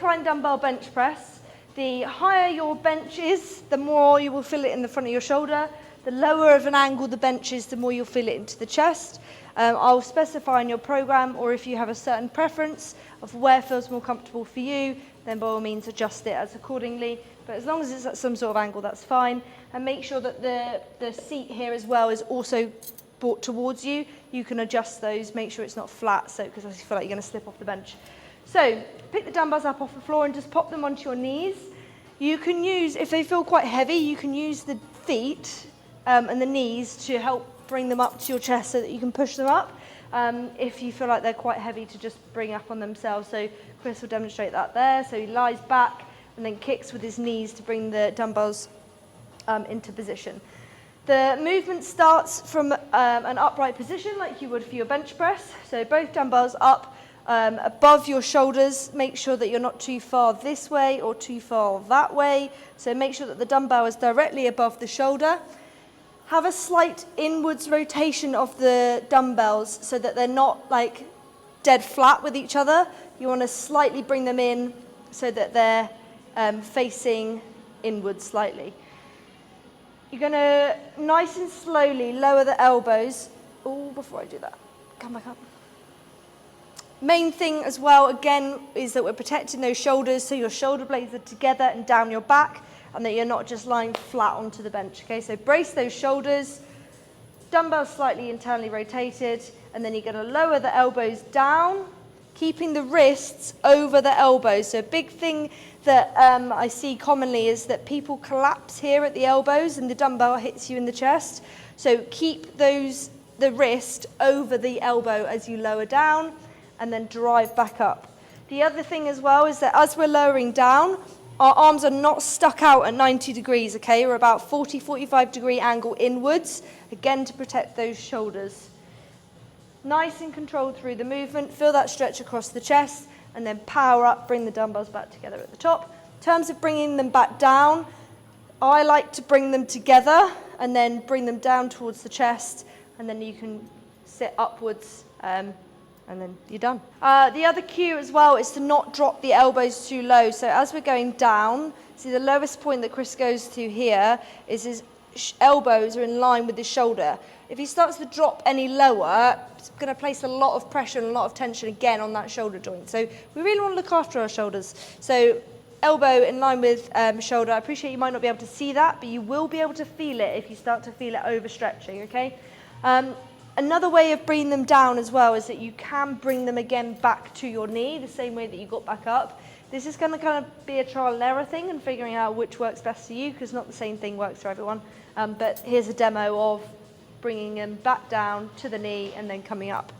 incline dumbbell bench press, the higher your bench is, the more you will feel it in the front of your shoulder. The lower of an angle the bench is, the more you'll feel it into the chest. I'll specify in your program, or if you have a certain preference of where feels more comfortable for you, then by all means adjust it as accordingly. But as long as it's at some sort of angle, that's fine. And make sure that the seat here as well is also brought towards you. You can adjust those, make sure it's not flat, so because I feel like you're going to slip off the bench. So pick the dumbbells up off the floor and just pop them onto your knees. You can use, if they feel quite heavy, you can use the feet and the knees to help bring them up to your chest so that you can push them up. If you feel like they're quite heavy to just bring up on themselves. So Chris will demonstrate that there. So he lies back and then kicks with his knees to bring the dumbbells into position. The movement starts from an upright position like you would for your bench press. So both dumbbells up above your shoulders. Make sure that you're not too far this way or too far that way. So make sure that the dumbbell is directly above the shoulder. Have a slight inwards rotation of the dumbbells so that they're not like dead flat with each other. You want to slightly bring them in so that they're facing inwards slightly. You're going to nice and slowly lower the elbows. Oh, before I do that, come back up. Main thing as well, again, is that we're protecting those shoulders so your shoulder blades are together and down your back, and that you're not just lying flat onto the bench, okay? So brace those shoulders, dumbbells slightly internally rotated, and then you're gonna lower the elbows down, keeping the wrists over the elbows. So a big thing that I see commonly is that people collapse here at the elbows and the dumbbell hits you in the chest. So keep the wrist over the elbow as you lower down, and then drive back up. The other thing as well is that as we're lowering down, our arms are not stuck out at 90 degrees, okay? We're about 40, 45 degree angle inwards, again to protect those shoulders. Nice and controlled through the movement, feel that stretch across the chest, and then power up, bring the dumbbells back together at the top. In terms of bringing them back down, I like to bring them together and then bring them down towards the chest, and then you can sit upwards and then you're done. The other cue as well is to not drop the elbows too low. So as we're going down, see the lowest point that Chris goes to here is his elbows are in line with his shoulder. If he starts to drop any lower, it's going to place a lot of pressure and a lot of tension again on that shoulder joint. So we really want to look after our shoulders. So elbow in line with shoulder. I appreciate you might not be able to see that, but you will be able to feel it if you start to feel it overstretching, okay? Another way of bringing them down as well is that you can bring them again back to your knee, the same way that you got back up. This is going to kind of be a trial and error thing and figuring out which works best for you, because not the same thing works for everyone. But here's a demo of bringing them back down to the knee and then coming up.